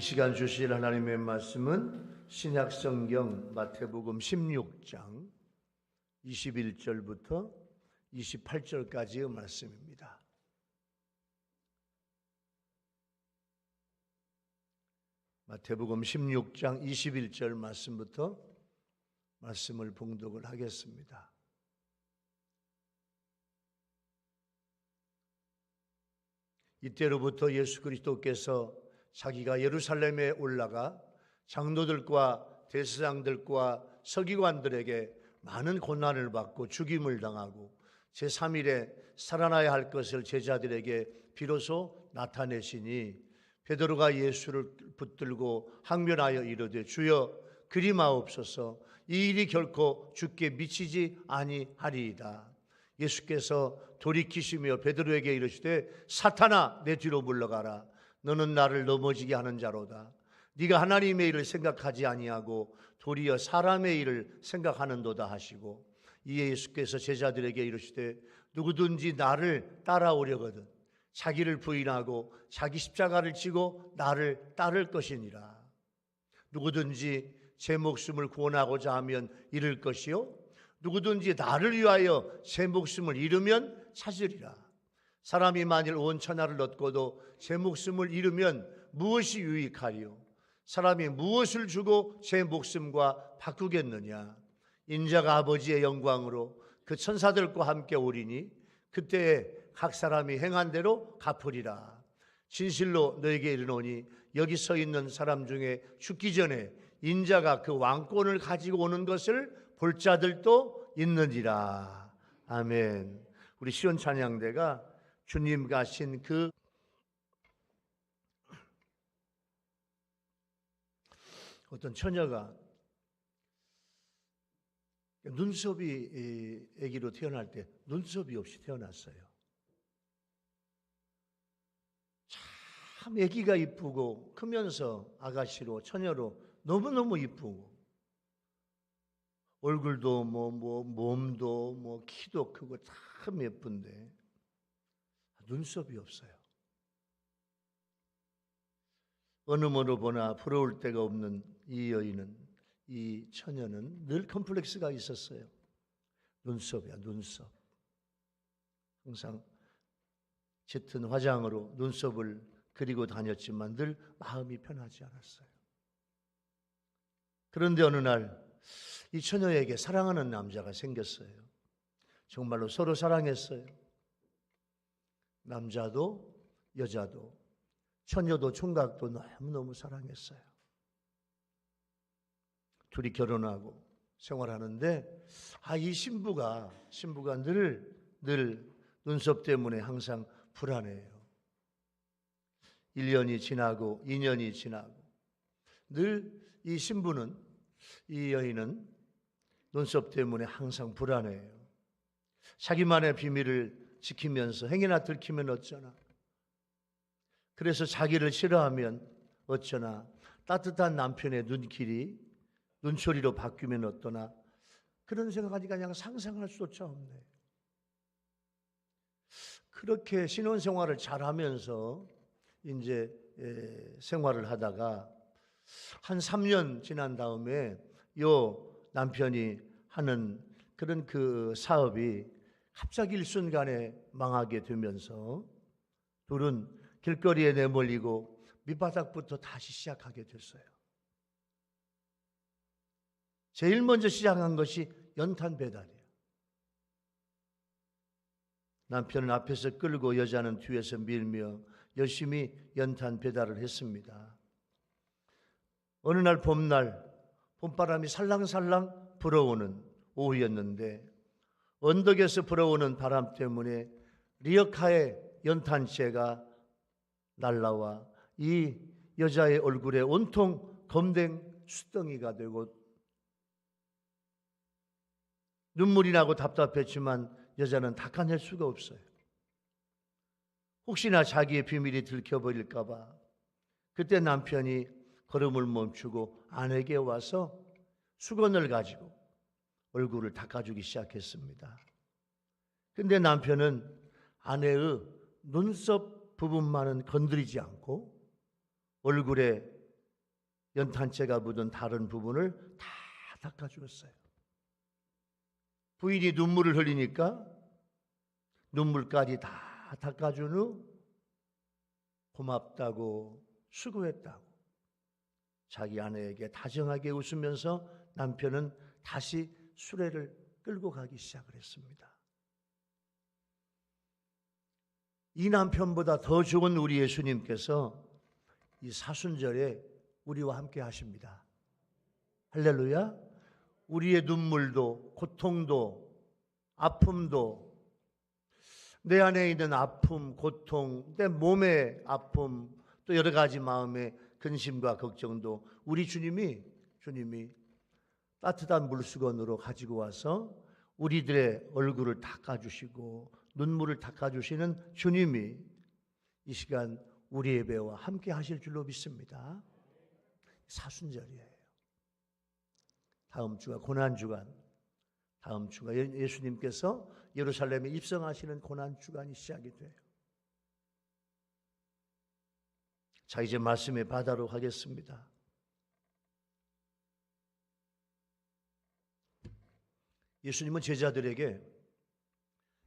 이 시간 주실 하나님의 말씀은 신약성경 마태복음 16장 21절부터 28절까지의 말씀입니다. 마태복음 16장 21절 말씀부터 말씀을 봉독을 하겠습니다. 이때로부터 예수 그리스도께서 자기가 예루살렘에 올라가 장로들과 대제사장들과 서기관들에게 많은 고난을 받고 죽임을 당하고 제3일에 살아나야 할 것을 제자들에게 비로소 나타내시니 베드로가 예수를 붙들고 항변하여 이르되 주여 그리마옵소서 이 일이 결코 주께 미치지 아니하리이다. 예수께서 돌이키시며 베드로에게 이르시되 사탄아 내 뒤로 물러가라. 너는 나를 넘어지게 하는 자로다. 네가 하나님의 일을 생각하지 아니하고 도리어 사람의 일을 생각하는도다 하시고 이에 예수께서 제자들에게 이르시되 누구든지 나를 따라오려거든 자기를 부인하고 자기 십자가를 지고 나를 따를 것이니라. 누구든지 제 목숨을 구원하고자 하면 잃을 것이요 누구든지 나를 위하여 제 목숨을 잃으면 찾으리라. 사람이 만일 온 천하를 얻고도 제 목숨을 잃으면 무엇이 유익하리요? 사람이 무엇을 주고 제 목숨과 바꾸겠느냐? 인자가 아버지의 영광으로 그 천사들과 함께 오리니 그때에 각 사람이 행한 대로 갚으리라. 진실로 너에게 이르노니 여기 서 있는 사람 중에 죽기 전에 인자가 그 왕권을 가지고 오는 것을 볼 자들도 있느니라. 아멘. 우리 시온 찬양대가 주님 가신 그 어떤 처녀가 눈썹이 아기로 태어날 때 눈썹이 없이 태어났어요. 참 아기가 이쁘고 크면서 아가씨로 처녀로 너무너무 이쁘고 얼굴도 몸도 키도 크고 참 예쁜데 눈썹이 없어요. 어느 뭐로 보나 부러울 데가 없는 이 여인은, 이 처녀는 늘 컴플렉스가 있었어요. 눈썹이야, 눈썹. 항상 짙은 화장으로 눈썹을 그리고 다녔지만 늘 마음이 편하지 않았어요. 그런데 어느 날 이 처녀에게 사랑하는 남자가 생겼어요. 정말로 서로 사랑했어요. 남자도 여자도 처녀도 총각도 너무너무 사랑했어요. 둘이 결혼하고 생활하는데 이 신부가 늘 눈썹 때문에 항상 불안해요. 1년이 지나고 2년이 지나고 늘 이 신부는, 이 여인은 눈썹 때문에 항상 불안해요. 자기만의 비밀을 지키면서 행여나 들키면 어쩌나, 그래서 자기를 싫어하면 어쩌나, 따뜻한 남편의 눈길이 눈초리로 바뀌면 어떠나, 그런 생각하니 그냥 상상할 수조차 없네. 그렇게 신혼생활을 잘하면서 이제 생활을 하다가 한 3년 지난 다음에 요 남편이 하는 그런 그 사업이 갑자기 일순간에 망하게 되면서 둘은 길거리에 내몰리고 밑바닥부터 다시 시작하게 됐어요. 제일 먼저 시작한 것이 연탄 배달이에요. 남편은 앞에서 끌고 여자는 뒤에서 밀며 열심히 연탄 배달을 했습니다. 어느 날 봄바람이 살랑살랑 불어오는 오후였는데 언덕에서 불어오는 바람 때문에 리어카의 연탄재가 날라와 이 여자의 얼굴에 온통 검된 수덩이가 되고 눈물이 나고 답답했지만 여자는 닦아낼 수가 없어요. 혹시나 자기의 비밀이 들켜버릴까 봐 그때 남편이 걸음을 멈추고 아내에게 와서 수건을 가지고 얼굴을 닦아주기 시작했습니다. 근데 남편은 아내의 눈썹 부분만은 건드리지 않고 얼굴에 연탄재가 묻은 다른 부분을 다 닦아주었어요. 부인이 눈물을 흘리니까 눈물까지 다 닦아준 후 고맙다고 수고했다고 자기 아내에게 다정하게 웃으면서 남편은 다시 수레를 끌고 가기 시작을 했습니다. 이 남편보다 더 좋은 우리 예수님께서 이 사순절에 우리와 함께 하십니다. 할렐루야. 우리의 눈물도 고통도 아픔도 내 안에 있는 아픔, 고통, 내 몸의 아픔, 또 여러 가지 마음의 근심과 걱정도 우리 주님이 따뜻한 물수건으로 가지고 와서 우리들의 얼굴을 닦아주시고 눈물을 닦아주시는 주님이 이 시간 우리 예배와 함께 하실 줄로 믿습니다. 사순절이에요. 다음 주가 고난주간, 다음 주가 예수님께서 예루살렘에 입성하시는 고난주간이 시작이 돼요. 자, 이제 말씀에 받도록 하겠습니다. 예수님은 제자들에게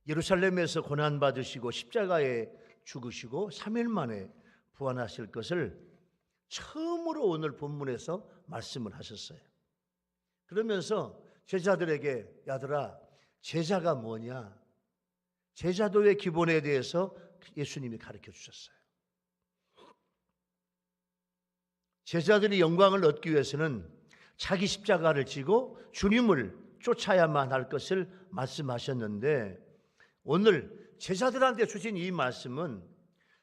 예루살렘에서 고난받으시고 십자가에 죽으시고 3일 만에 부활하실 것을 처음으로 오늘 본문에서 말씀을 하셨어요. 그러면서 제자들에게 야들아, 제자가 뭐냐? 제자도의 기본에 대해서 예수님이 가르쳐 주셨어요. 제자들이 영광을 얻기 위해서는 자기 십자가를 지고 주님을 쫓아야만 할 것을 말씀하셨는데, 오늘 제자들한테 주신 이 말씀은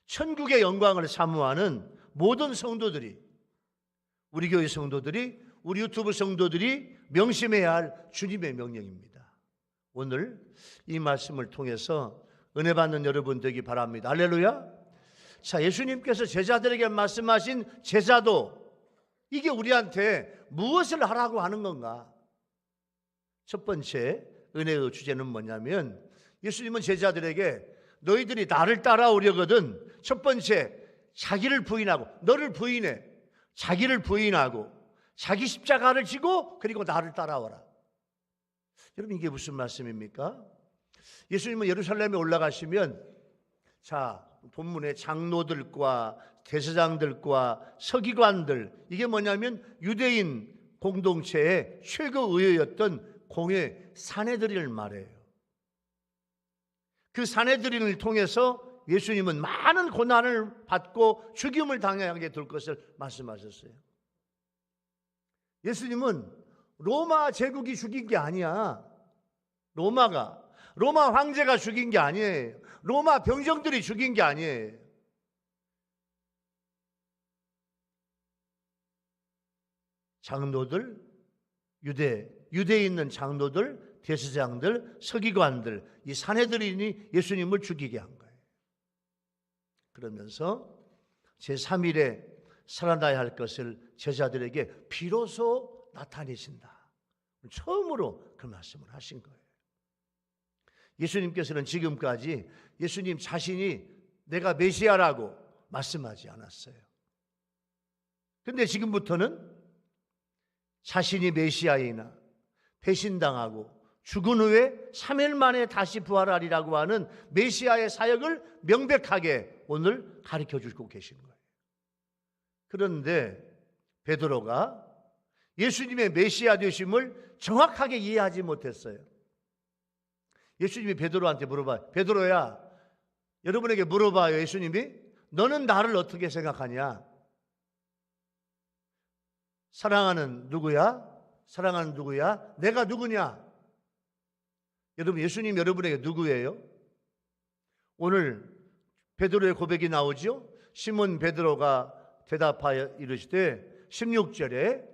천국의 영광을 사모하는 모든 성도들이, 우리 교회 성도들이, 우리 유튜브 성도들이 명심해야 할 주님의 명령입니다. 오늘 이 말씀을 통해서 은혜 받는 여러분 되기 바랍니다. 할렐루야. 자, 예수님께서 제자들에게 말씀하신 제자도, 이게 우리한테 무엇을 하라고 하는 건가? 첫 번째 은혜의 주제는 뭐냐면, 예수님은 제자들에게 너희들이 나를 따라오려거든 첫 번째 자기를 부인하고, 너를 부인해, 자기를 부인하고 자기 십자가를 지고 그리고 나를 따라와라. 여러분, 이게 무슨 말씀입니까? 예수님은 예루살렘에 올라가시면, 자, 본문의 장로들과 대제사장들과 서기관들, 이게 뭐냐면 유대인 공동체의 최고의회였던 공회 사내들인을 말해요. 그 사내들인을 통해서 예수님은 많은 고난을 받고 죽임을 당하게 될 것을 말씀하셨어요. 예수님은 로마 제국이 죽인 게 아니야. 로마 황제가 죽인 게 아니에요. 로마 병정들이 죽인 게 아니에요. 장로들, 유대에 있는 장로들, 대제사장들, 서기관들, 이 사내들인이 예수님을 죽이게 한 거예요. 그러면서 제3일에 살아나야 할 것을 제자들에게 비로소 나타내신다. 처음으로 그 말씀을 하신 거예요. 예수님께서는 지금까지 예수님 자신이 내가 메시아라고 말씀하지 않았어요. 그런데 지금부터는 자신이 메시아이나 배신당하고 죽은 후에 3일 만에 다시 부활하리라고 하는 메시아의 사역을 명백하게 오늘 가르쳐 주고 계신 거예요. 그런데 베드로가 예수님의 메시아 되심을 정확하게 이해하지 못했어요. 예수님이 베드로한테 물어봐요. 베드로야, 여러분에게 물어봐요. 예수님이 너는 나를 어떻게 생각하냐? 사랑하는 누구야? 사랑하는 누구야? 내가 누구냐? 여러분, 예수님 여러분에게 누구예요? 오늘 베드로의 고백이 나오죠. 시몬 베드로가 대답하여 이르시되 16절에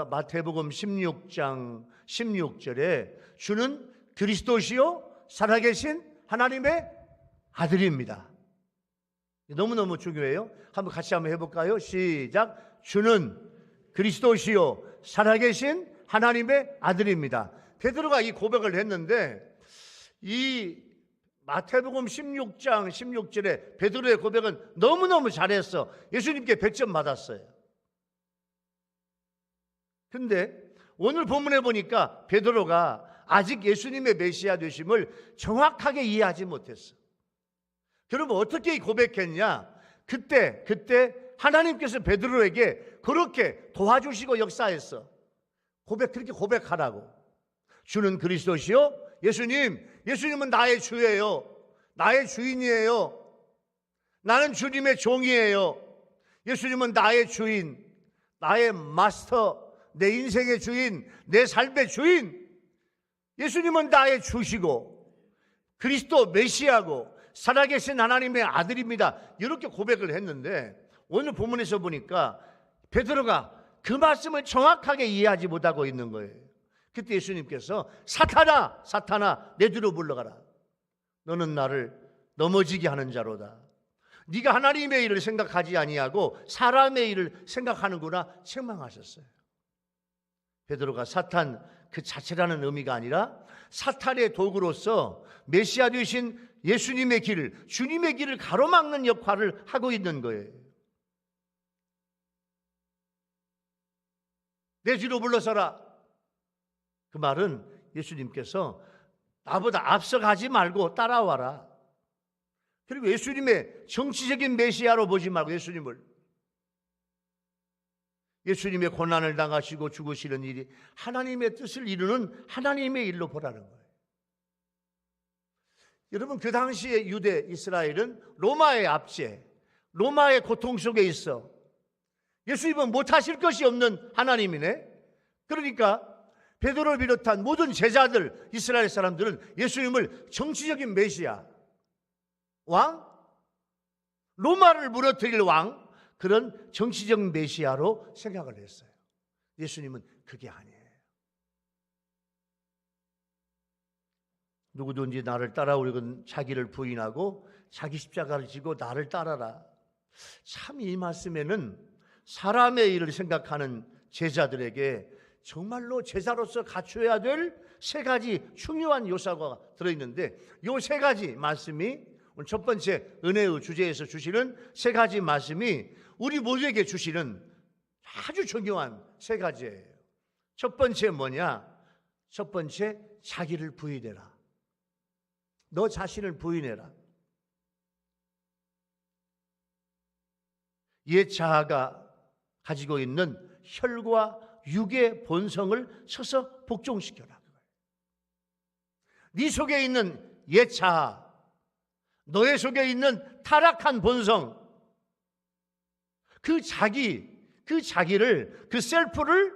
마태복음 16장 16절에 주는 그리스도시요 살아계신 하나님의 아들입니다. 너무너무 중요해요. 같이 한번 해볼까요? 시작. 주는 그리스도시요 살아계신 하나님의 아들입니다. 베드로가 이 고백을 했는데, 이 마태복음 16장 16절에 베드로의 고백은 너무너무 잘했어. 예수님께 100점 받았어요. 근데 오늘 본문에 보니까 베드로가 아직 예수님의 메시아 되심을 정확하게 이해하지 못했어. 그러면 어떻게 고백했냐? 그때 하나님께서 베드로에게 그렇게 도와주시고 역사했어. 그렇게 고백하라고. 주는 그리스도시요, 예수님은 나의 주예요. 나의 주인이에요. 나는 주님의 종이에요. 예수님은 나의 주인, 나의 마스터, 내 인생의 주인, 내 삶의 주인. 예수님은 나의 주시고 그리스도 메시아고 살아계신 하나님의 아들입니다. 이렇게 고백을 했는데 오늘 본문에서 보니까 베드로가 그 말씀을 정확하게 이해하지 못하고 있는 거예요. 그때 예수님께서 사탄아 내 뒤로 물러가라. 너는 나를 넘어지게 하는 자로다. 네가 하나님의 일을 생각하지 아니하고 사람의 일을 생각하는구나 책망하셨어요. 베드로가 사탄 그 자체라는 의미가 아니라 사탄의 도구로서 메시아 되신 예수님의 길을, 주님의 길을 가로막는 역할을 하고 있는 거예요. 내 뒤로 물러서라. 그 말은 예수님께서 나보다 앞서가지 말고 따라와라. 그리고 예수님의 정치적인 메시아로 보지 말고 예수님의 고난을 당하시고 죽으시는 일이 하나님의 뜻을 이루는 하나님의 일로 보라는 거예요. 여러분, 그 당시에 유대 이스라엘은 로마의 압제, 로마의 고통 속에 있어. 예수님은 못하실 것이 없는 하나님이네. 그러니까 베드로를 비롯한 모든 제자들, 이스라엘 사람들은 예수님을 정치적인 메시아, 왕, 로마를 무너뜨릴 왕, 그런 정치적 메시아로 생각을 했어요. 예수님은 그게 아니에요. 누구든지 나를 따라오려거든 자기를 부인하고 자기 십자가를 지고 나를 따라라. 참 이 말씀에는 사람의 일을 생각하는 제자들에게 정말로 제자로서 갖춰야 될 세 가지 중요한 요소가 들어있는데, 이 세 가지 말씀이 오늘 첫 번째 은혜의 주제에서 주시는 세 가지 말씀이 우리 모두에게 주시는 아주 중요한 세 가지예요. 첫 번째 뭐냐? 첫 번째, 자기를 부인해라. 너 자신을 부인해라. 옛 자아가 가지고 있는 혈과 육의 본성을 서서 복종시켜라. 네 속에 있는 옛 자아, 너의 속에 있는 타락한 본성, 그 자기를, 그 셀프를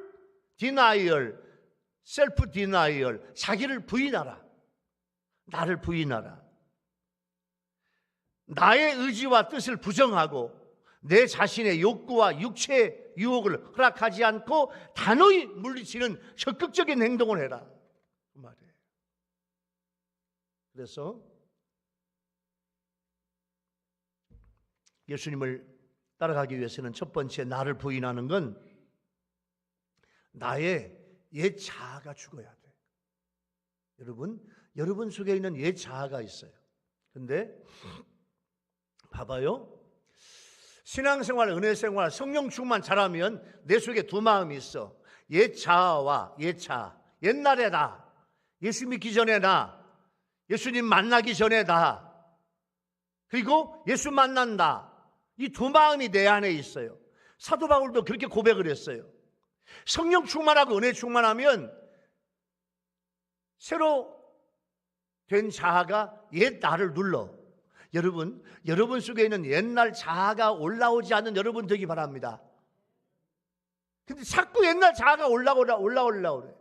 셀프 디나이얼, 자기를 부인하라. 나를 부인하라. 나의 의지와 뜻을 부정하고 내 자신의 욕구와 육체의 유혹을 허락하지 않고 단호히 물리치는 적극적인 행동을 해라. 그 말이에요. 그래서 예수님을 따라가기 위해서는 첫 번째 나를 부인하는 건 나의 옛 자아가 죽어야 돼. 여러분 속에 있는 옛 자아가 있어요. 근데 봐봐요. 신앙생활, 은혜생활, 성령 충만 잘하면 내 속에 두 마음이 있어. 옛 자아와 옛 자아. 옛날에 나, 예수 믿기 전에 나, 예수님 만나기 전에 나, 그리고 예수 만난다. 이 두 마음이 내 안에 있어요. 사도 바울도 그렇게 고백을 했어요. 성령 충만하고 은혜 충만하면 새로 된 자아가 옛 나를 눌러. 여러분 속에 있는 옛날 자아가 올라오지 않는 여러분 되기 바랍니다. 근데 자꾸 옛날 자아가 올라오려고 그래.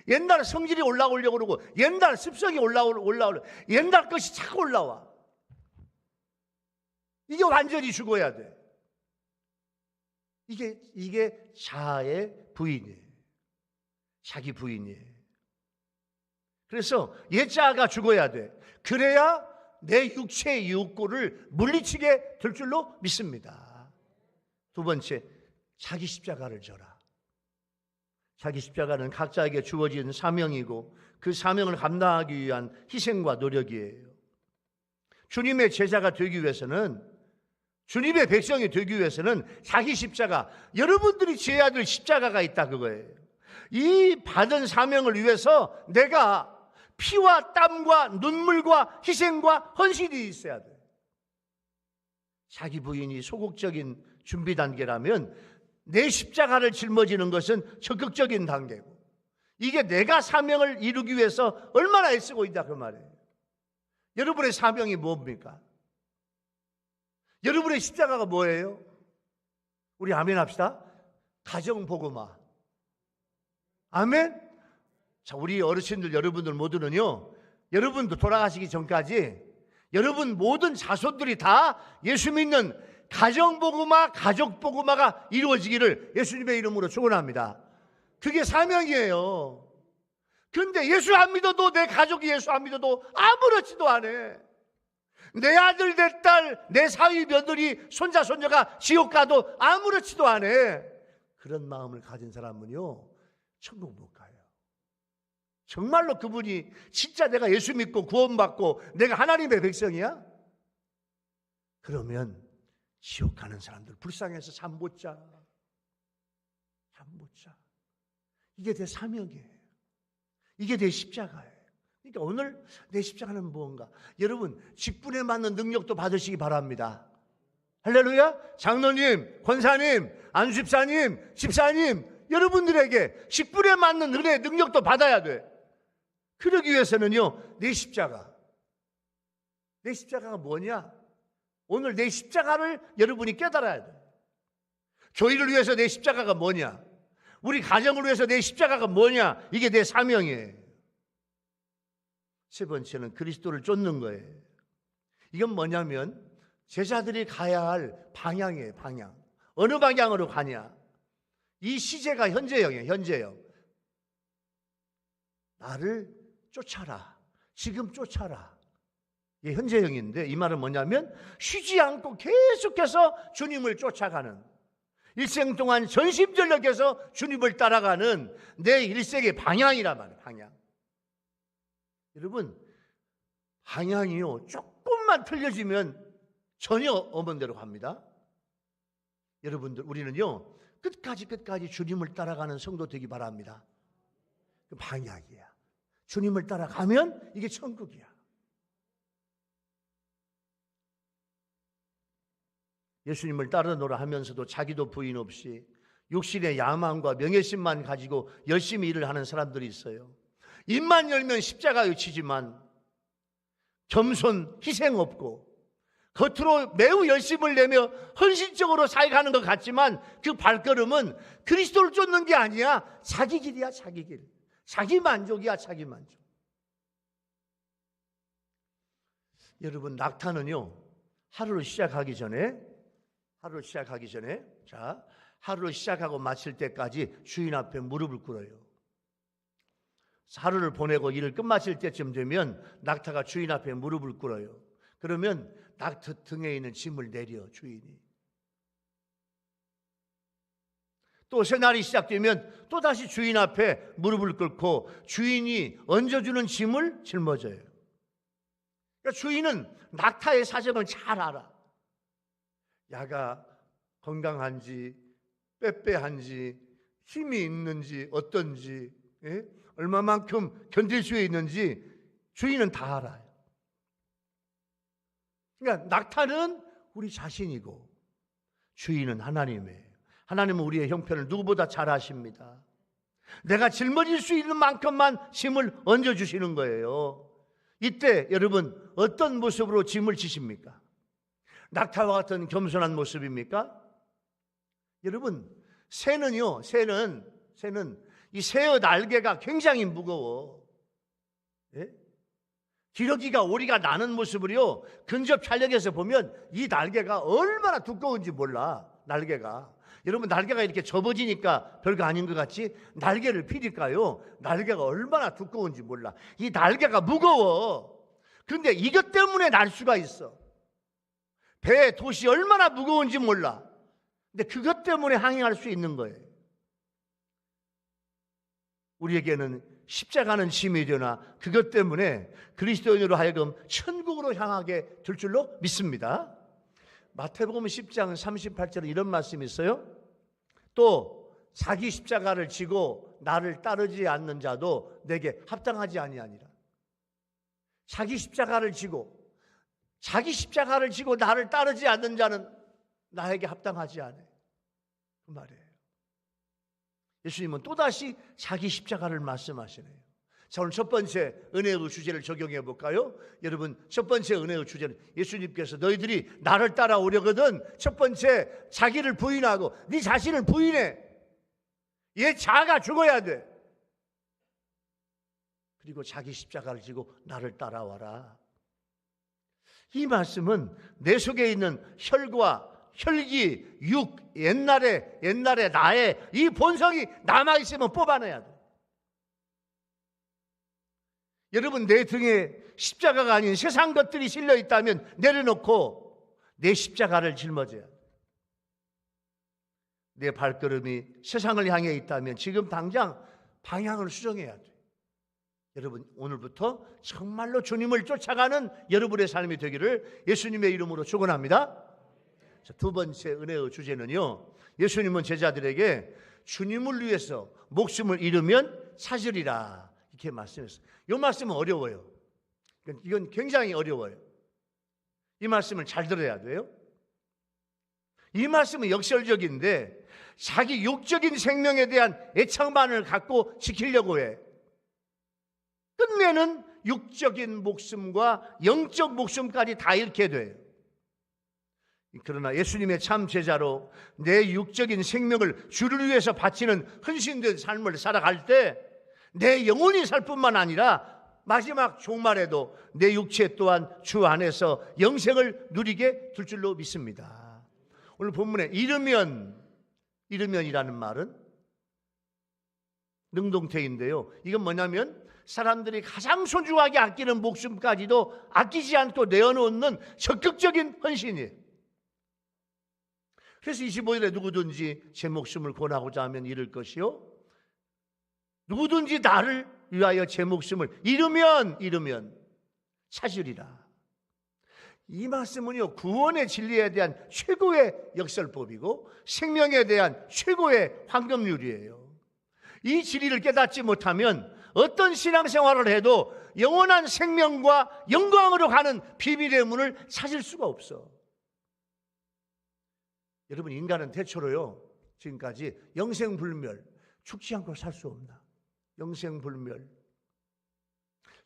옛날 성질이 올라오려고 그러고 옛날 습성이 올라오려. 옛날 것이 자꾸 올라와. 이게 완전히 죽어야 돼. 이게 자아의 부인이에요. 자기 부인이에요. 그래서 옛 자아가 죽어야 돼. 그래야 내 육체의 욕구를 물리치게 될 줄로 믿습니다. 두 번째, 자기 십자가를 져라. 자기 십자가는 각자에게 주어진 사명이고 그 사명을 감당하기 위한 희생과 노력이에요. 주님의 제자가 되기 위해서는, 주님의 백성이 되기 위해서는 자기 십자가, 여러분들이 지어야 될 십자가가 있다 그거예요. 이 받은 사명을 위해서 내가 피와 땀과 눈물과 희생과 헌신이 있어야 돼. 자기 부인이 소극적인 준비 단계라면 내 십자가를 짊어지는 것은 적극적인 단계고, 이게 내가 사명을 이루기 위해서 얼마나 애쓰고 있다 그 말이에요. 여러분의 사명이 뭡니까? 여러분의 십자가가 뭐예요? 우리 아멘 합시다. 가정복음화. 아멘. 자, 우리 어르신들 여러분들 모두는요, 여러분도 돌아가시기 전까지 여러분 모든 자손들이 다 예수 믿는 가정복음화, 가족복음화가 이루어지기를 예수님의 이름으로 축원합니다. 그게 사명이에요. 그런데 예수 안 믿어도, 내 가족이 예수 안 믿어도 아무렇지도 않아. 내 아들, 내 딸, 내 사위 며느리, 손자, 손녀가 지옥 가도 아무렇지도 않아. 그런 마음을 가진 사람은요, 천국 못 가요. 정말로 그분이 진짜 내가 예수 믿고 구원받고 내가 하나님의 백성이야? 그러면 지옥 가는 사람들 불쌍해서 잠 못 자. 잠 못 자. 이게 내 사명이에요. 이게 내 십자가예요. 그러니까 오늘 내 십자가는 무언가? 여러분, 직분에 맞는 능력도 받으시기 바랍니다. 할렐루야. 장로님, 권사님, 안수집사님, 집사님, 여러분들에게 직분에 맞는 은혜의 능력도 받아야 돼. 그러기 위해서는요, 내 십자가. 내 십자가가 뭐냐? 오늘 내 십자가를 여러분이 깨달아야 돼. 교회를 위해서 내 십자가가 뭐냐? 우리 가정을 위해서 내 십자가가 뭐냐? 이게 내 사명이에요. 세 번째는 그리스도를 쫓는 거예요. 이건 뭐냐면 제자들이 가야 할 방향이에요. 방향. 어느 방향으로 가냐? 이 시제가 현재형이에요. 현재형. 나를 쫓아라. 지금 쫓아라. 이게 현재형인데, 이 말은 뭐냐면 쉬지 않고 계속해서 주님을 쫓아가는, 일생 동안 전심전력해서 주님을 따라가는 내 일생의 방향이란 말이에요. 방향. 여러분, 방향이요, 조금만 틀려지면 전혀 없는 대로 갑니다. 여러분들, 우리는요, 끝까지 주님을 따라가는 성도 되기 바랍니다. 그 방향이야. 주님을 따라가면 이게 천국이야. 예수님을 따르노라 하면서도 자기도 부인 없이 육신의 야망과 명예심만 가지고 열심히 일을 하는 사람들이 있어요. 입만 열면 십자가 외치지만 겸손, 희생 없고 겉으로 매우 열심을 내며 헌신적으로 사역하는 것 같지만 그 발걸음은 그리스도를 쫓는 게 아니야. 자기 길이야, 자기 길. 자기 만족이야, 자기 만족. 여러분, 낙타는요, 하루를 시작하기 전에 자, 하루를 시작하고 마칠 때까지 주인 앞에 무릎을 꿇어요. 하루를 보내고 일을 끝마칠 때쯤 되면 낙타가 주인 앞에 무릎을 꿇어요. 그러면 낙타 등에 있는 짐을 내려 주인이. 또 새날이 시작되면 또다시 주인 앞에 무릎을 꿇고 주인이 얹어주는 짐을 짊어져요. 그러니까 주인은 낙타의 사정을 잘 알아. 야가 건강한지 빼빼한지 힘이 있는지 어떤지, 예? 얼마만큼 견딜 수 있는지 주인은 다 알아요. 그러니까 낙타는 우리 자신이고 주인은 하나님이에요. 하나님은 우리의 형편을 누구보다 잘 아십니다. 내가 짊어질 수 있는 만큼만 짐을 얹어주시는 거예요. 이때 여러분 어떤 모습으로 짐을 지십니까? 낙타와 같은 겸손한 모습입니까? 여러분, 새는요, 새는 이 새의 날개가 굉장히 무거워. 예? 기러기가 오리가 나는 모습을요, 근접 촬영해서 보면 이 날개가 얼마나 두꺼운지 몰라. 날개가. 여러분, 날개가 이렇게 접어지니까 별거 아닌 것 같지? 날개를 피니까요, 날개가 얼마나 두꺼운지 몰라. 이 날개가 무거워. 그런데 이것 때문에 날 수가 있어. 배, 돛이 얼마나 무거운지 몰라. 근데 그것 때문에 항행할 수 있는 거예요. 우리에게는 십자가는 짐이 되나 그것 때문에 그리스도인으로 하여금 천국으로 향하게 될 줄로 믿습니다. 마태복음 10장 38절에 이런 말씀이 있어요. 또 자기 십자가를 지고 나를 따르지 않는 자도 내게 합당하지 아니하니라. 자기 십자가를 지고 나를 따르지 않는 자는 나에게 합당하지 않아. 그 말이에요. 예수님은 또다시 자기 십자가를 말씀하시네요. 자, 오늘 첫 번째 은혜의 주제를 적용해 볼까요? 여러분, 첫 번째 은혜의 주제는 예수님께서 너희들이 나를 따라오려거든 첫 번째 자기를 부인하고 네 자신을 부인해. 얘 자아가 죽어야 돼. 그리고 자기 십자가를 지고 나를 따라와라. 이 말씀은 내 속에 있는 혈기, 육, 옛날에 나의 이 본성이 남아있으면 뽑아내야 돼. 여러분, 내 등에 십자가가 아닌 세상 것들이 실려 있다면 내려놓고 내 십자가를 짊어져야 돼. 내 발걸음이 세상을 향해 있다면 지금 당장 방향을 수정해야 돼. 여러분, 오늘부터 정말로 주님을 쫓아가는 여러분의 삶이 되기를 예수님의 이름으로 축원합니다. 자, 두 번째 은혜의 주제는요, 예수님은 제자들에게 주님을 위해서 목숨을 잃으면 찾으리라 이렇게 말씀했어요. 이 말씀은 어려워요. 이건 굉장히 어려워요. 이 말씀을 잘 들어야 돼요. 이 말씀은 역설적인데 자기 육적인 생명에 대한 애착만을 갖고 지키려고 해. 끝내는 육적인 목숨과 영적 목숨까지 다 잃게 돼요. 그러나 예수님의 참 제자로 내 육적인 생명을 주를 위해서 바치는 헌신된 삶을 살아갈 때 내 영혼이 살 뿐만 아니라 마지막 종말에도 내 육체 또한 주 안에서 영생을 누리게 될 줄로 믿습니다. 오늘 본문에 잃으면이라는 말은 능동태인데요. 이건 뭐냐면 사람들이 가장 소중하게 아끼는 목숨까지도 아끼지 않고 내어놓는 적극적인 헌신이에요. 그래서 25절에 누구든지 제 목숨을 권하고자 하면 잃을 것이요, 누구든지 나를 위하여 제 목숨을 잃으면 찾으리라. 이 말씀은요, 구원의 진리에 대한 최고의 역설법이고 생명에 대한 최고의 황금률이에요. 이 진리를 깨닫지 못하면 어떤 신앙생활을 해도 영원한 생명과 영광으로 가는 비밀의 문을 찾을 수가 없어. 여러분, 인간은 대체로요, 지금까지 영생불멸, 죽지 않고 살 수 없나. 영생불멸.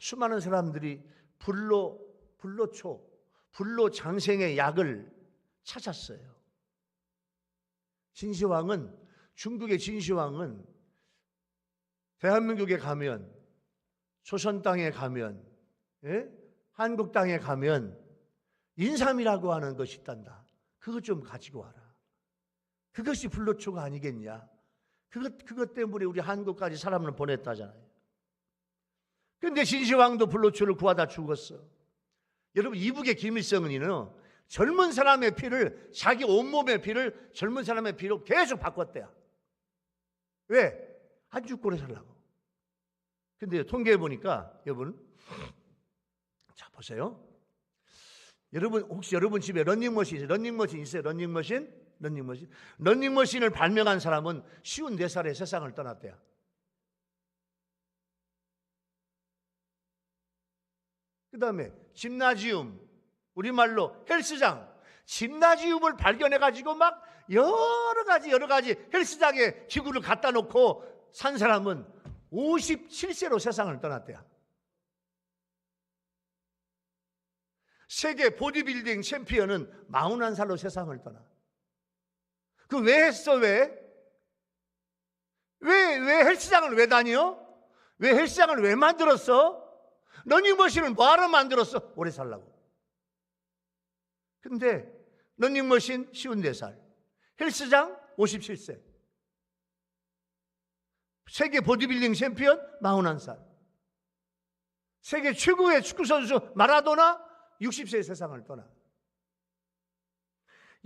수많은 사람들이 불로장생의 약을 찾았어요. 중국의 진시황은 대한민국에 가면, 조선 땅에 가면, 한국 땅에 가면 인삼이라고 하는 것이 있단다. 그것 좀 가지고 와라. 그것이 불로초가 아니겠냐. 그것 때문에 우리 한국까지 사람을 보냈다잖아요. 그런데 진시황도 불로초를 구하다 죽었어. 여러분, 이북의 김일성은요, 젊은 사람의 피를, 자기 온몸의 피를 젊은 사람의 피로 계속 바꿨대요. 왜? 안 죽고 오래 살라고. 근데 통계해 보니까, 여러분, 자, 보세요. 혹시 여러분 집에 러닝머신 있어요? 러닝머신을 발명한 사람은 54살에 세상을 떠났대요. 그 다음에 짐나지움, 우리말로 헬스장, 짐나지움을 발견해가지고 막 여러 가지 헬스장에 기구를 갖다 놓고 산 사람은 57세로 세상을 떠났대요. 세계 보디빌딩 챔피언은 41살로 세상을 떠나. 그 왜 했어? 왜 헬스장을 왜 다녀? 왜 헬스장을 왜 만들었어? 러닝머신을 뭐하러 만들었어? 오래 살라고. 근데 러닝머신 54살, 헬스장 57세, 세계 보디빌딩 챔피언 41살, 세계 최고의 축구선수 마라도나 60세의 세상을 떠나.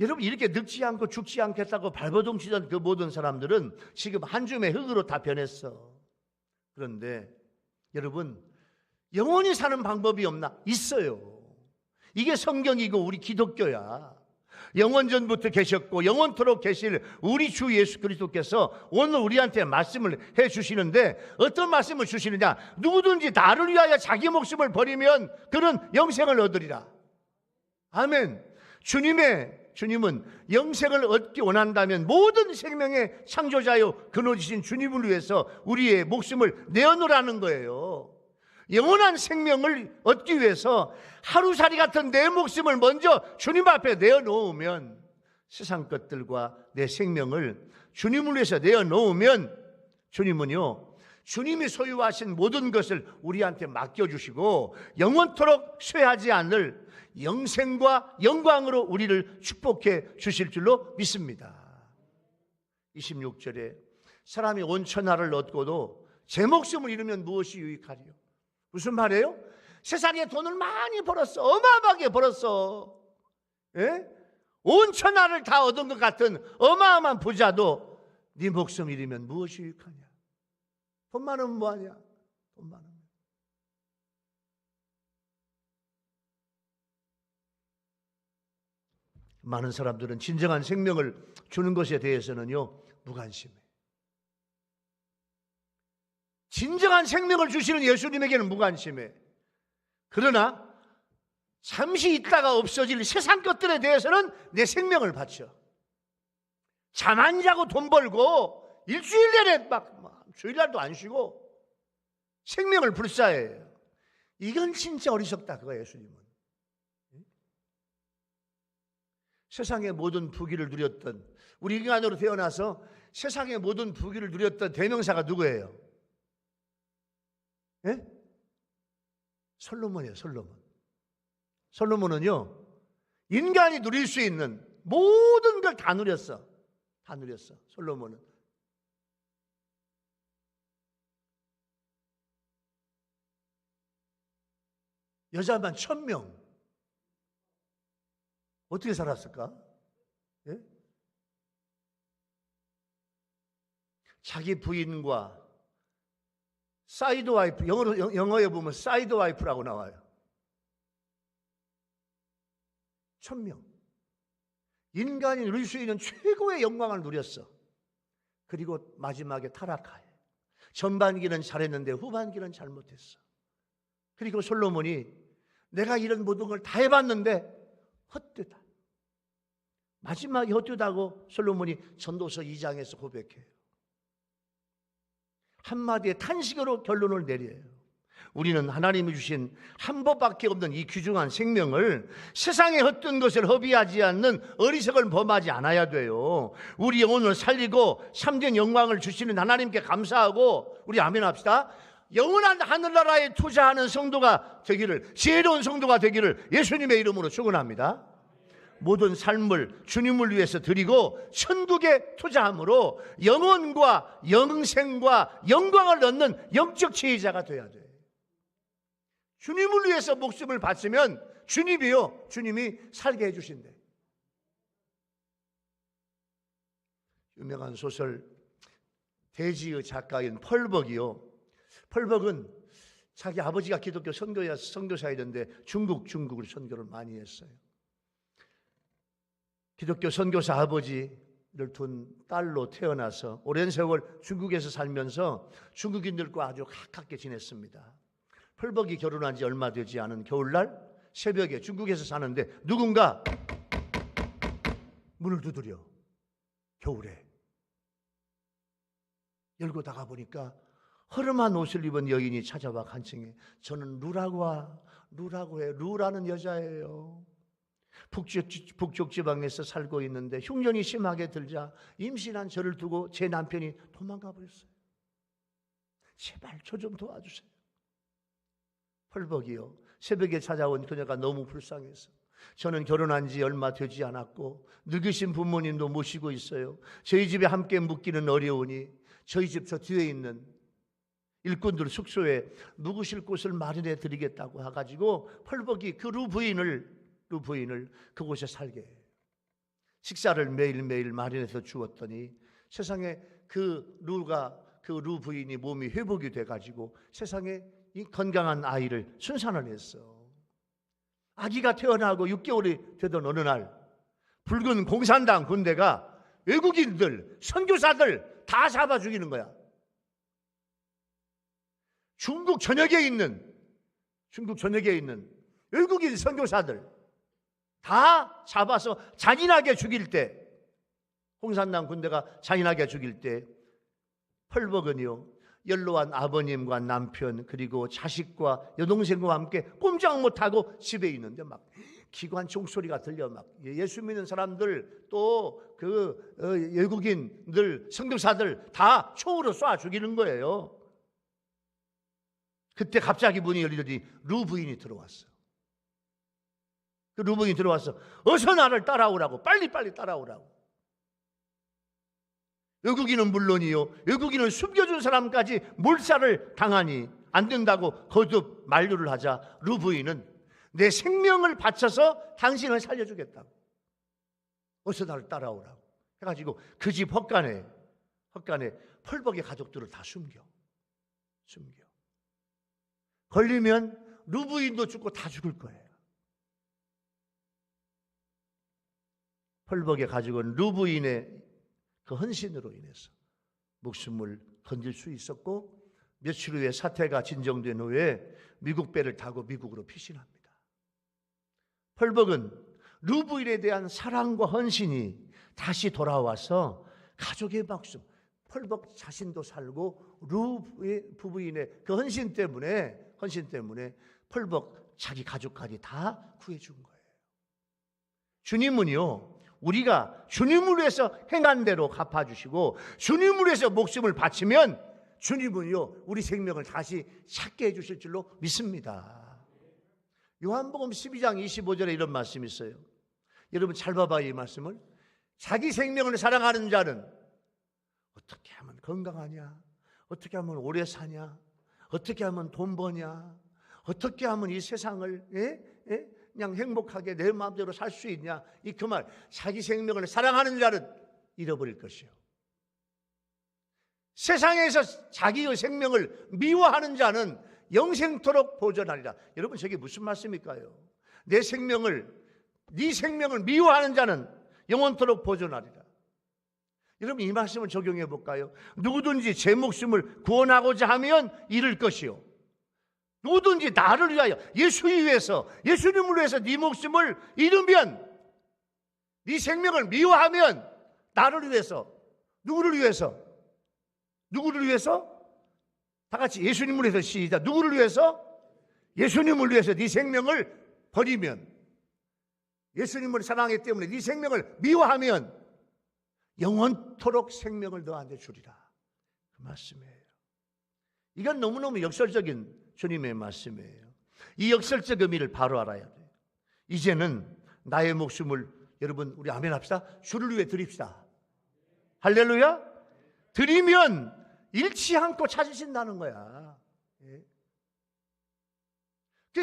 여러분, 이렇게 늙지 않고 죽지 않겠다고 발버둥치던 그 모든 사람들은 지금 한 줌의 흙으로 다 변했어. 그런데 여러분, 영원히 사는 방법이 없나? 있어요. 이게 성경이고 우리 기독교야. 영원전부터 계셨고 영원토록 계실 우리 주 예수 그리스도께서 오늘 우리한테 말씀을 해주시는데, 어떤 말씀을 주시느냐? 누구든지 나를 위하여 자기 목숨을 버리면 그는 영생을 얻으리라. 아멘. 주님은 영생을 얻기 원한다면 모든 생명의 창조자요 근원이신 주님을 위해서 우리의 목숨을 내어놓으라는 거예요. 영원한 생명을 얻기 위해서 하루살이 같은 내 목숨을 먼저 주님 앞에 내어놓으면, 세상 것들과 내 생명을 주님을 위해서 내어놓으면, 주님은요, 주님이 소유하신 모든 것을 우리한테 맡겨주시고 영원토록 쇠하지 않을 영생과 영광으로 우리를 축복해 주실 줄로 믿습니다. 26절에 사람이 온 천하를 얻고도 제 목숨을 잃으면 무엇이 유익하리요? 무슨 말이에요? 세상에 돈을 많이 벌었어. 어마어마하게 벌었어. 예? 온 천하를 다 얻은 것 같은 어마어마한 부자도 네 목숨 잃으면 무엇이 유익하냐? 돈 많으면 뭐하냐? 돈 많으면. 많은 사람들은 진정한 생명을 주는 것에 대해서는요, 무관심해. 진정한 생명을 주시는 예수님에게는 무관심해. 그러나 잠시 있다가 없어질 세상 것들에 대해서는 내 생명을 바쳐. 잠 안 자고 돈 벌고 일주일 내내 막 주일날도 안 쉬고 생명을 불사해요. 이건 진짜 어리석다 그거예요. 예수님은 세상의 모든 부귀를 누렸던, 우리 인간으로 태어나서 세상의 모든 부귀를 누렸던 대명사가 누구예요? 예? 솔로몬이에요. 솔로몬은요, 인간이 누릴 수 있는 모든 걸 다 누렸어. 다 누렸어. 솔로몬은. 여자만 1000명. 어떻게 살았을까? 예? 자기 부인과 사이드 와이프, 영어에 보면 사이드 와이프라고 나와요. 1000명. 인간이 누릴 수 있는 최고의 영광을 누렸어. 그리고 마지막에 타락하여. 전반기는 잘했는데 후반기는 잘못했어. 그리고 솔로몬이 내가 이런 모든 걸 다 해봤는데 헛되다. 마지막에 헛되다고 솔로몬이 전도서 2장에서 고백해요. 한마디의 탄식으로 결론을 내려요. 우리는 하나님이 주신 한 번밖에 없는 이 귀중한 생명을 세상에 헛된 것을 허비하지 않는 어리석을 범하지 않아야 돼요. 우리 영혼을 살리고 참된 영광을 주시는 하나님께 감사하고, 우리 아멘 합시다. 영원한 하늘나라에 투자하는 성도가 되기를, 지혜로운 성도가 되기를 예수님의 이름으로 축원합니다. 모든 삶을 주님을 위해서 드리고 천국에 투자함으로 영혼과 영생과 영광을 얻는 영적 지혜자가 되어야 돼요. 주님을 위해서 목숨을 바치면 주님이 살게 해주신대. 유명한 소설 대지의 작가인 펄벅이요. 펄벅은 자기 아버지가 기독교 선교사였는데 중국을 선교를 많이 했어요. 기독교 선교사 아버지를 둔 딸로 태어나서 오랜 세월 중국에서 살면서 중국인들과 아주 가깝게 지냈습니다. 펄벅이 결혼한 지 얼마 되지 않은 겨울날 새벽에 중국에서 사는데 누군가 문을 두드려. 겨울에 열고 나가 보니까 허름한 옷을 입은 여인이 찾아와 간청해. 저는 루라고 해요. 루라는 여자예요. 북쪽 지방에서 살고 있는데 흉년이 심하게 들자 임신한 저를 두고 제 남편이 도망가 버렸어요. 제발 저 좀 도와주세요. 펄벅이요. 새벽에 찾아온 그녀가 너무 불쌍해서, 저는 결혼한 지 얼마 되지 않았고 늙으신 부모님도 모시고 있어요. 저희 집에 함께 묵기는 어려우니 저희 집 저 뒤에 있는 일꾼들 숙소에 묵으실 곳을 마련해 드리겠다고 해가지고 펄벅이 그 루 부인을 그곳에 살게 해요. 식사를 매일매일 마련해서 주었더니 세상에 그 루 부인이 몸이 회복이 돼가지고 세상에 이 건강한 아이를 순산을 했어. 아기가 태어나고 6개월이 되던 어느 날 붉은 공산당 군대가 외국인들, 선교사들 다 잡아 죽이는 거야. 중국 전역에 있는 외국인 선교사들 다 잡아서 잔인하게 죽일 때, 공산당 군대가 잔인하게 죽일 때 펄벅은요 연로한 아버님과 남편 그리고 자식과 여동생과 함께 꼼짝 못하고 집에 있는데 막 기관 총소리가 들려. 막 예수 믿는 사람들 또 그 외국인들 선교사들 다 총으로 쏴 죽이는 거예요. 그때 갑자기 문이 열리더니 루 부인이 들어왔어. 그 루 부인이 들어와서 어서 나를 따라오라고, 빨리 따라오라고. 외국인은 물론이요, 외국인을 숨겨준 사람까지 몰살을 당하니 안 된다고 거듭 만류를 하자 루 부인은 내 생명을 바쳐서 당신을 살려주겠다고, 어서 나를 따라오라고 해가지고 그 집 헛간에 펄벅의 가족들을 다 숨겨. 걸리면 루 부인도 죽고 다 죽을 거예요. 펄벅의 가족은 루 부인의 그 헌신으로 인해서 목숨을 건질 수 있었고, 며칠 후에 사태가 진정된 후에 미국 배를 타고 미국으로 피신합니다. 펄벅은 루 부인에 대한 사랑과 헌신이 다시 돌아와서 가족의 목숨, 펄벅 자신도 살고 루 부부인의 그 헌신 때문에 펄벅 자기 가족까지 다 구해준 거예요. 주님은요, 우리가 주님을 위해서 행한 대로 갚아주시고 주님을 위해서 목숨을 바치면 주님은요 우리 생명을 다시 찾게 해주실 줄로 믿습니다. 요한복음 12장 25절에 이런 말씀이 있어요. 여러분 잘 봐봐요. 이 말씀을. 자기 생명을 사랑하는 자는 어떻게 하면 건강하냐, 어떻게 하면 오래 사냐, 어떻게 하면 돈 버냐, 어떻게 하면 이 세상을 그냥 행복하게 내 마음대로 살 수 있냐, 이 그 말. 자기 생명을 사랑하는 자는 잃어버릴 것이요, 세상에서 자기의 생명을 미워하는 자는 영생토록 보존하리라. 여러분 저게 무슨 말씀일까요? 네 생명을 미워하는 자는 영원토록 보존하리라. 여러분 이 말씀을 적용해 볼까요? 누구든지 제 목숨을 구원하고자 하면 잃을 것이요, 누구든지 나를 위하여, 예수님을 위해서 네 목숨을 잃으면, 네 생명을 미워하면 나를 위해서, 누구를 위해서? 다 같이 예수님을 위해서 시작. 누구를 위해서? 예수님을 위해서 네 생명을 버리면, 예수님을 사랑하기 때문에 네 생명을 미워하면 영원토록 생명을 너한테 주리라. 그 말씀이에요. 이건 너무너무 역설적인 주님의 말씀이에요. 이 역설적 의미를 바로 알아야 돼요. 이제는 나의 목숨을, 여러분 우리 아멘 합시다. 주를 위해 드립시다. 할렐루야. 드리면 잃지 않고 찾으신다는 거야.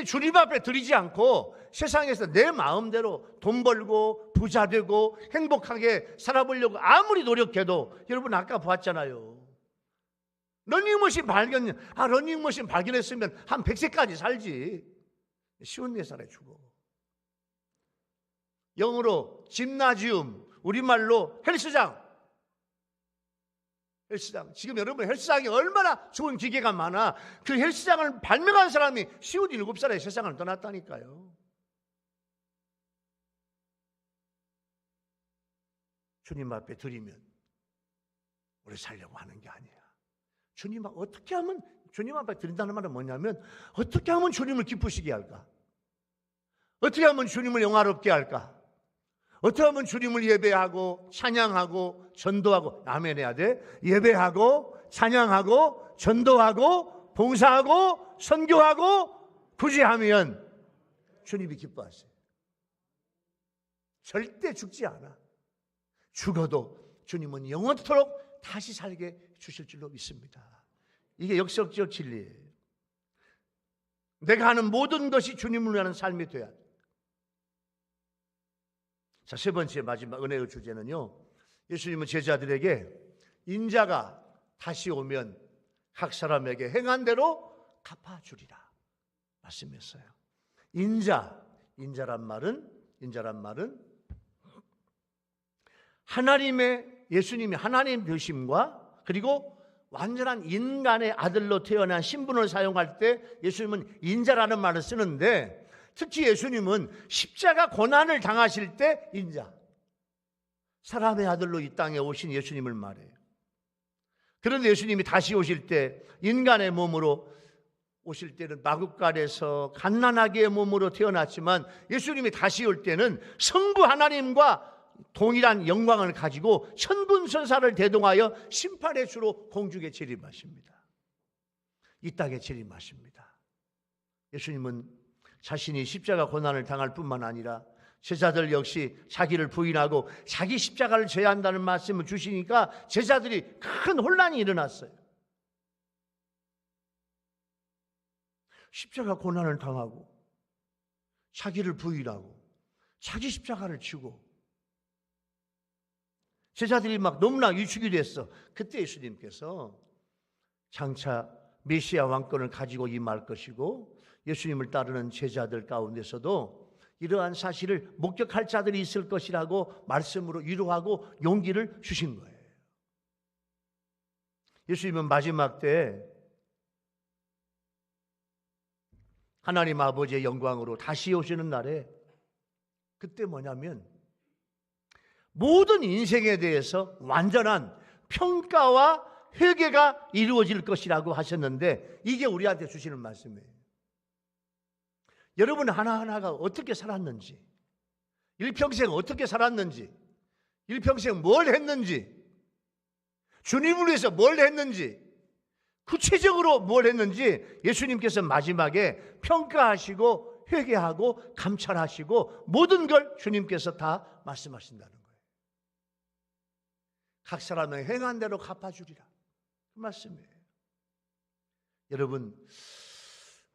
주님 앞에 드리지 않고 세상에서 내 마음대로 돈 벌고 부자 되고 행복하게 살아보려고 아무리 노력해도, 여러분 아까 보았잖아요. 러닝머신 발견했으면 한 100세까지 살지. 쉬운 4살에 죽어. 영어로 짐나지움, 우리말로 헬스장. 지금 여러분 헬스장이 얼마나 좋은 기계가 많아. 그 헬스장을 발명한 사람이 57살에 세상을 떠났다니까요. 주님 앞에 드리면 오래 살려고 하는 게 아니야. 어떻게 하면 주님 앞에 드린다는 말은 뭐냐면, 어떻게 하면 주님을 기쁘시게 할까? 어떻게 하면 주님을 영화롭게 할까? 어떻게 하면 주님을 예배하고 찬양하고 전도하고, 아멘 해야 돼. 예배하고 찬양하고 전도하고 봉사하고 선교하고 구제하면 주님이 기뻐하세요. 절대 죽지 않아. 죽어도 주님은 영원토록 다시 살게 주실 줄로 믿습니다. 이게 역설적 진리예요. 내가 하는 모든 것이 주님을 위한 삶이 돼야 돼. 자, 세 번째 마지막 은혜의 주제는요, 예수님은 제자들에게 인자가 다시 오면 각 사람에게 행한 대로 갚아주리라 말씀했어요. 인자란 말은 예수님이 하나님 되심과 그리고 완전한 인간의 아들로 태어난 신분을 사용할 때 예수님은 인자라는 말을 쓰는데, 특히 예수님은 십자가 고난을 당하실 때 인자, 사람의 아들로 이 땅에 오신 예수님을 말해요. 그런데 예수님이 다시 오실 때 인간의 몸으로 오실 때는 마구간에서 갓난아기의 몸으로 태어났지만, 예수님이 다시 올 때는 성부 하나님과 동일한 영광을 가지고 천군천사를 대동하여 심판의 주로 공중에 재림하십니다. 이 땅에 재림하십니다. 예수님은 자신이 십자가 고난을 당할 뿐만 아니라 제자들 역시 자기를 부인하고 자기 십자가를 져야 한다는 말씀을 주시니까 제자들이 큰 혼란이 일어났어요. 십자가 고난을 당하고 자기를 부인하고 자기 십자가를 지고 제자들이 막 너무나 위축이 됐어. 그때 예수님께서 장차 메시아 왕권을 가지고 임할 것이고 예수님을 따르는 제자들 가운데서도 이러한 사실을 목격할 자들이 있을 것이라고 말씀으로 위로하고 용기를 주신 거예요. 예수님은 마지막 때 하나님 아버지의 영광으로 다시 오시는 날에, 그때 뭐냐면 모든 인생에 대해서 완전한 평가와 회개가 이루어질 것이라고 하셨는데, 이게 우리한테 주시는 말씀이에요. 여러분 하나하나가 어떻게 살았는지, 일평생 어떻게 살았는지, 일평생 뭘 했는지, 주님을 위해서 뭘 했는지, 구체적으로 뭘 했는지 예수님께서 마지막에 평가하시고 회개하고 감찰하시고 모든 걸 주님께서 다 말씀하신다는 거예요. 각 사람의 행한 대로 갚아주리라, 그 말씀이에요. 여러분,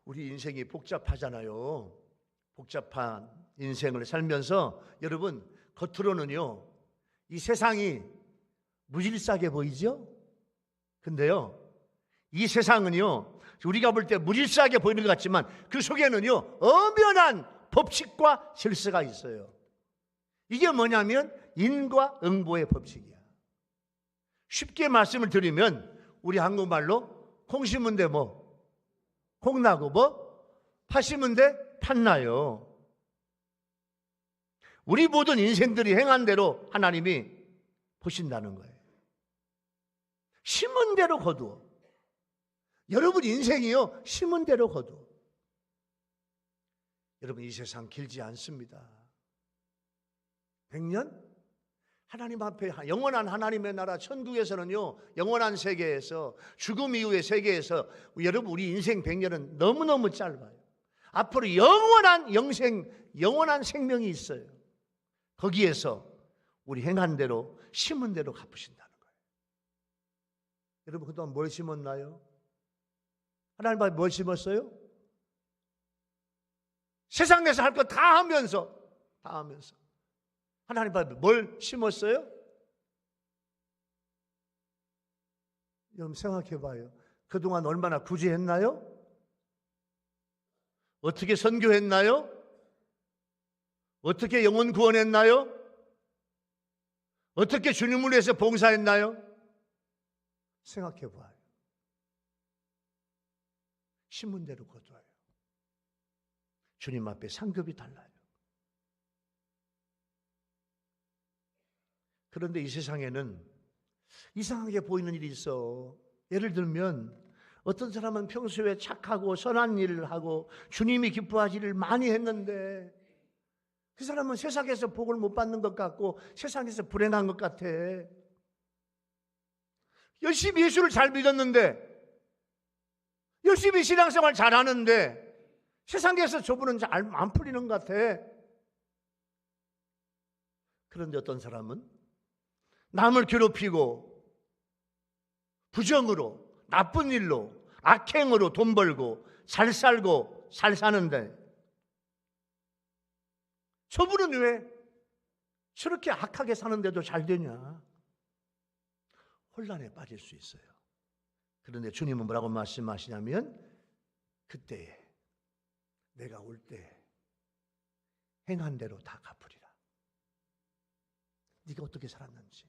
우리 인생이 복잡하잖아요. 복잡한 인생을 살면서 여러분, 겉으로는요 이 세상이 무질서하게 보이죠? 근데요, 이 세상은요 우리가 볼 때 무질서하게 보이는 것 같지만 그 속에는요 엄연한 법칙과 질서가 있어요. 이게 뭐냐면 인과응보의 법칙이야. 쉽게 말씀을 드리면 우리 한국말로 콩 심은 데 콩 나고 팥 심은 데 팥 나요. 우리 모든 인생들이 행한 대로 하나님이 보신다는 거예요. 심은 대로 거두어. 여러분 인생이요 심은 대로 거두어. 여러분 이 세상 길지 않습니다. 100년? 하나님 앞에 영원한 하나님의 나라 천국에서는요, 영원한 세계에서, 죽음 이후의 세계에서 여러분 우리 인생 100년은 너무너무 짧아요. 앞으로 영원한 생명이 있어요. 거기에서 우리 행한 대로 심은 대로 갚으신다는 거예요. 여러분 그동안 뭘 심었나요? 하나님 앞에 뭘 심었어요? 세상에서 할 거 다 하면서 하나님 앞에 뭘 심었어요? 여러분 생각해 봐요. 그동안 얼마나 구제했나요? 어떻게 선교했나요? 어떻게 영혼 구원했나요? 어떻게 주님을 위해서 봉사했나요? 생각해 봐요. 심은 대로 거둬요. 주님 앞에 상급이 달라요. 그런데 이 세상에는 이상하게 보이는 일이 있어. 예를 들면 어떤 사람은 평소에 착하고 선한 일을 하고 주님이 기뻐하시기를 많이 했는데 그 사람은 세상에서 복을 못 받는 것 같고 세상에서 불행한 것 같아. 열심히 예수를 잘 믿었는데, 열심히 신앙생활 잘하는데 세상에서 저분은 잘 안 풀리는 것 같아. 그런데 어떤 사람은 남을 괴롭히고 부정으로, 나쁜 일로, 악행으로 돈 벌고 잘 살고 잘 사는데 저분은 왜 저렇게 악하게 사는데도 잘 되냐? 혼란에 빠질 수 있어요. 그런데 주님은 뭐라고 말씀하시냐면, 그때에 내가 올 때 행한 대로 다 갚으리라. 네가 어떻게 살았는지.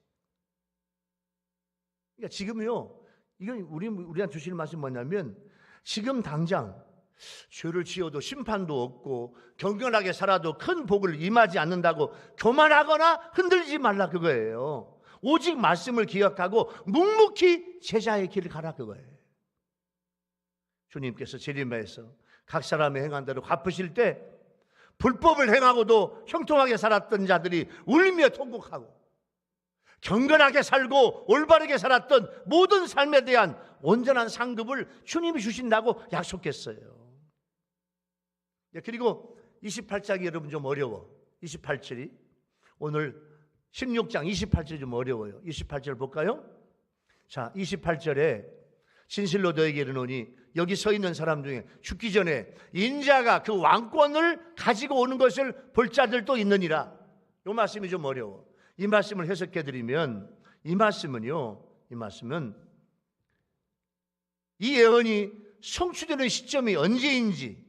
그러니까 지금요, 이건 우리한테 주시는 말씀이 뭐냐면, 지금 당장 죄를 지어도 심판도 없고 경건하게 살아도 큰 복을 임하지 않는다고 교만하거나 흔들리지 말라 그거예요. 오직 말씀을 기억하고 묵묵히 제자의 길을 가라 그거예요. 주님께서 재림하여서 각 사람의 행한 대로 갚으실 때 불법을 행하고도 형통하게 살았던 자들이 울며 통곡하고, 경건하게 살고 올바르게 살았던 모든 삶에 대한 온전한 상급을 주님이 주신다고 약속했어요. 그리고 28장이 여러분 좀 어려워. 28절이 오늘 16장 28절이 좀 어려워요. 28절 볼까요? 자, 28절에 진실로 너에게 이르노니 여기 서 있는 사람 중에 죽기 전에 인자가 그 왕권을 가지고 오는 것을 볼 자들도 있느니라. 이 말씀이 좀 어려워. 이 말씀을 해석해 드리면, 이 말씀은 이 예언이 성취되는 시점이 언제인지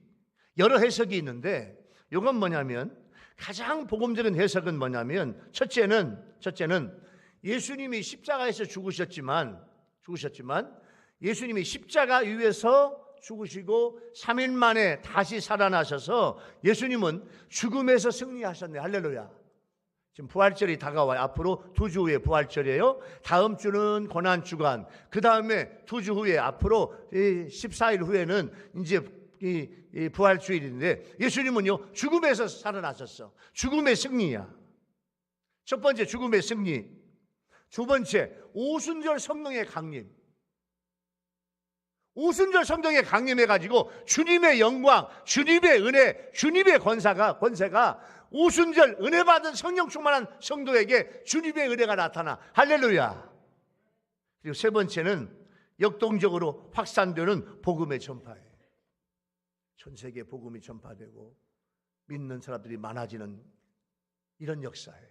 여러 해석이 있는데, 이건 뭐냐면, 가장 복음적인 해석은 뭐냐면, 첫째는 예수님이 십자가에서 죽으셨지만 예수님이 십자가 위에서 죽으시고 3일 만에 다시 살아나셔서 예수님은 죽음에서 승리하셨네. 할렐루야. 지금 부활절이 다가와요. 앞으로 2주 후에 부활절이에요. 다음 주는 고난주간, 그 다음에 2주 후에 앞으로 14일 후에는 이제 이 부활주일인데, 예수님은요 죽음에서 살아나셨어. 죽음의 승리야. 첫 번째 죽음의 승리. 두 번째 오순절 성령의 강림. 오순절 성령의 강림해가지고 주님의 영광, 주님의 은혜, 주님의 권세가 오순절 은혜 받은 성령 충만한 성도에게 주님의 은혜가 나타나. 할렐루야. 그리고 세 번째는 역동적으로 확산되는 복음의 전파예요. 전 세계 복음이 전파되고 믿는 사람들이 많아지는 이런 역사예요.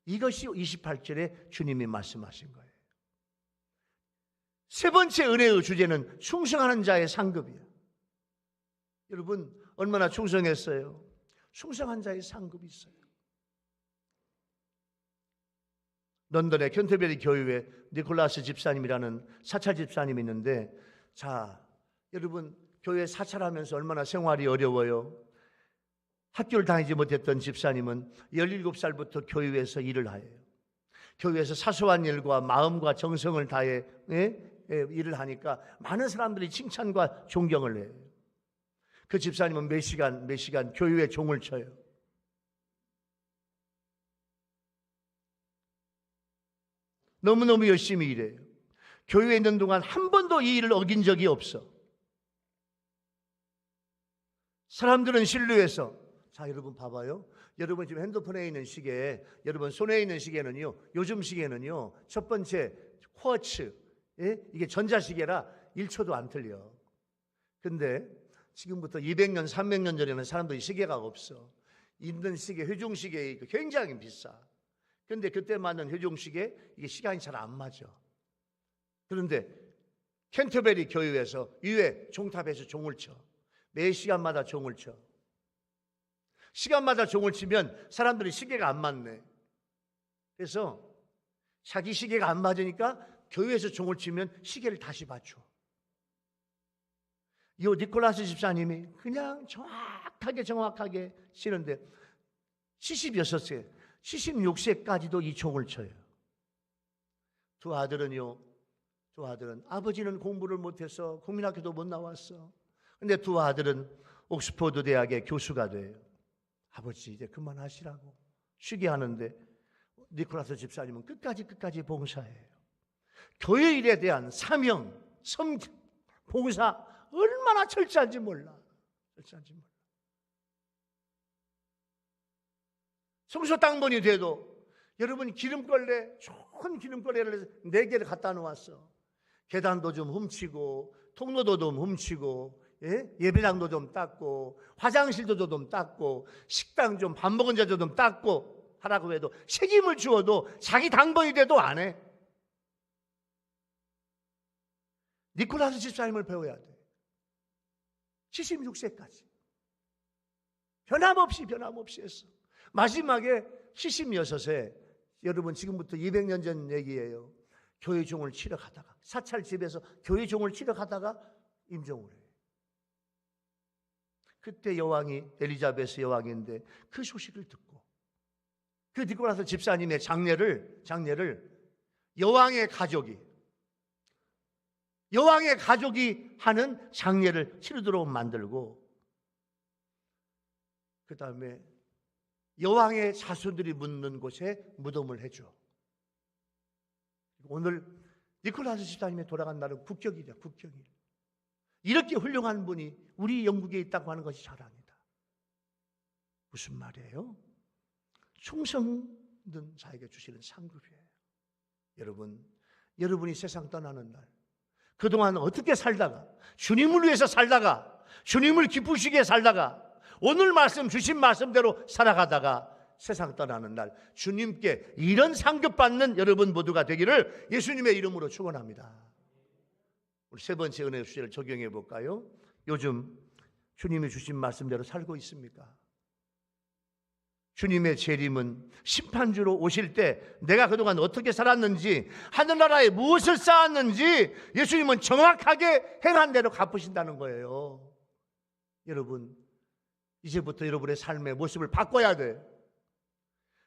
이것이 28절에 주님이 말씀하신 거예요. 세 번째 은혜의 주제는 충성하는 자의 상급이야. 여러분 얼마나 충성했어요? 충성한 자의 상급이 있어요. 런던의 캔터베리 교회에 니콜라스 집사님이라는 사찰 집사님이 있는데, 자 여러분 교회 사찰하면서 얼마나 생활이 어려워요. 학교를 다니지 못했던 집사님은 17살부터 교회에서 일을 해요. 교회에서 사소한 일과 마음과 정성을 다해 일을 하니까 많은 사람들이 칭찬과 존경을 해요. 그 집사님은 몇 시간 교회에 종을 쳐요. 너무너무 열심히 일해요. 교회에 있는 동안 한 번도 이 일을 어긴 적이 없어. 사람들은 신뢰해서, 자 여러분 봐봐요. 여러분 지금 핸드폰에 있는 시계, 여러분 손에 있는 시계는요, 요즘 시계는요, 첫 번째 쿼츠, 이게 전자시계라 1초도 안 틀려. 근데 지금부터 200년, 300년 전에는 사람들이 시계가 없어. 있는 시계, 회중시계 굉장히 비싸. 근데 그때 맞는 회중시계, 이게 시간이 잘 안 맞아. 그런데 캔터베리 교회에서 위에 종탑에서 종을 쳐. 매 시간마다 종을 쳐. 시간마다 종을 치면 사람들이 시계가 안 맞네. 그래서 자기 시계가 안 맞으니까 교회에서 종을 치면 시계를 다시 맞춰. 이 니콜라스 집사님이 그냥 정확하게 치는데 76세, 76세까지도 이 종을 쳐요. 두 아들은 아버지는 공부를 못해서 국민학교도 못 나왔어. 근데 두 아들은 옥스퍼드 대학의 교수가 돼요. 아버지 이제 그만하시라고 쉬게 하는데 니콜라스 집사님은 끝까지 봉사해요. 교회 일에 대한 사명, 섬김, 봉사 얼마나 철저한지 몰라. 성소 땅번이 돼도 여러분 기름걸레, 좋은 기름걸레를 4개를 갖다 놓았어. 계단도 좀 훔치고 통로도 좀 훔치고 예배당도 좀 닦고 화장실도 좀 닦고 식당 좀 밥 먹은 자도 좀 닦고 하라고 해도 책임을 주어도 자기 당번이 돼도 안 해. 니콜라스 집사님을 배워야 돼. 76세까지 변함없이 했어. 마지막에 76세 여러분 지금부터 200년 전 얘기예요. 교회 종을 치러 가다가 사찰집에서 교회 종을 치러 가다가 임종을 해요. 그때 여왕이 엘리자베스 여왕인데 그 소식을 듣고 나서 집사님의 장례를 여왕의 가족이 하는 장례를 치르도록 만들고, 그 다음에 여왕의 자손들이 묻는 곳에 무덤을 해줘. 오늘 니콜라스 집사님이 돌아간 날은 국격이다. 국격일. 이렇게 훌륭한 분이 우리 영국에 있다고 하는 것이 자랑이다. 무슨 말이에요? 충성된 자에게 주시는 상급이에요. 여러분이 세상 떠나는 날, 그동안 어떻게 살다가, 주님을 위해서 살다가, 주님을 기쁘시게 살다가, 오늘 말씀 주신 말씀대로 살아가다가 세상 떠나는 날 주님께 이런 상급 받는 여러분 모두가 되기를 예수님의 이름으로 축원합니다. 우리 세 번째 은혜 주제를 적용해 볼까요? 요즘 주님이 주신 말씀대로 살고 있습니까? 주님의 재림은 심판주로 오실 때 내가 그동안 어떻게 살았는지, 하늘나라에 무엇을 쌓았는지 예수님은 정확하게 행한 대로 갚으신다는 거예요. 여러분, 이제부터 여러분의 삶의 모습을 바꿔야 돼.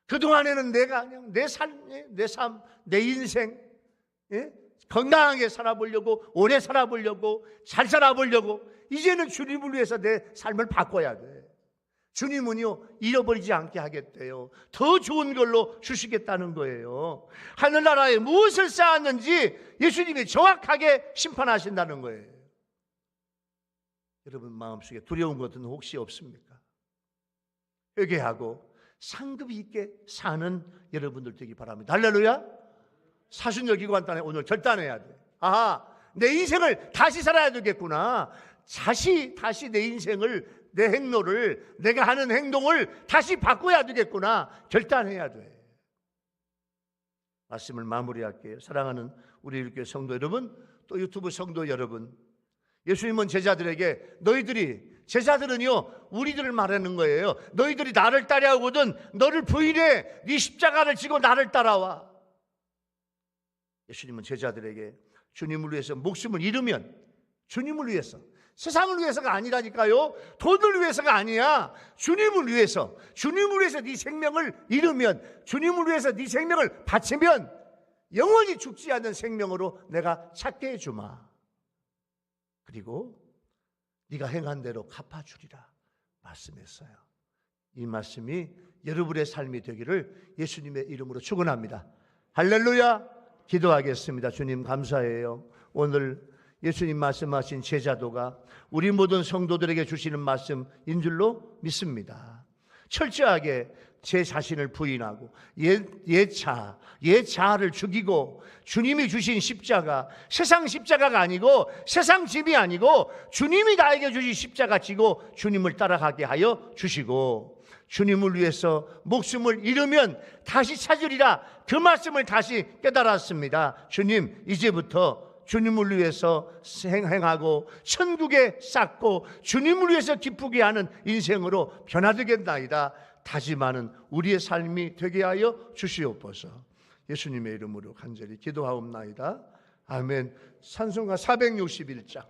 그동안에는 내가 그냥 내 삶, 내 인생, 건강하게 살아보려고, 오래 살아보려고, 잘 살아보려고, 이제는 주님을 위해서 내 삶을 바꿔야 돼. 주님은요, 잃어버리지 않게 하겠대요. 더 좋은 걸로 주시겠다는 거예요. 하늘나라에 무엇을 쌓았는지 예수님이 정확하게 심판하신다는 거예요. 여러분 마음속에 두려운 것은 혹시 없습니까? 회개하고 상급 있게 사는 여러분들 되기 바랍니다. 할렐루야. 사순절 기관단에 오늘 결단해야 돼. 내 인생을 다시 살아야 되겠구나. 다시 내 인생을, 내 행로를, 내가 하는 행동을 다시 바꿔야 되겠구나. 결단해야 돼. 말씀을 마무리할게요. 사랑하는 우리 일교회 성도 여러분, 또 유튜브 성도 여러분, 예수님은 제자들에게 제자들은요 우리들을 말하는 거예요. 너희들이 나를 따라오거든 너를 부인해 네 십자가를 지고 나를 따라와. 예수님은 제자들에게 주님을 위해서 목숨을 잃으면, 주님을 위해서, 세상을 위해서가 아니라니까요. 돈을 위해서가 아니야. 주님을 위해서 네 생명을 잃으면, 주님을 위해서 네 생명을 바치면 영원히 죽지 않는 생명으로 내가 찾게 해주마. 그리고 네가 행한 대로 갚아주리라 말씀했어요. 이 말씀이 여러분의 삶이 되기를 예수님의 이름으로 축원합니다. 할렐루야. 기도하겠습니다. 주님 감사해요. 오늘 예수님 말씀하신 제자도가 우리 모든 성도들에게 주시는 말씀인 줄로 믿습니다. 철저하게 제 자신을 부인하고 옛 자아를 죽이고 주님이 주신 십자가, 세상 십자가가 아니고 세상 짐이 아니고 주님이 나에게 주신 십자가 지고 주님을 따라가게 하여 주시고, 주님을 위해서 목숨을 잃으면 다시 찾으리라 그 말씀을 다시 깨달았습니다. 주님, 이제부터 주님을 위해서 행하고 천국에 쌓고 주님을 위해서 기쁘게 하는 인생으로 변화되겠나이다. 다짐하는 우리의 삶이 되게 하여 주시옵소서. 예수님의 이름으로 간절히 기도하옵나이다. 아멘. 찬송가 461장.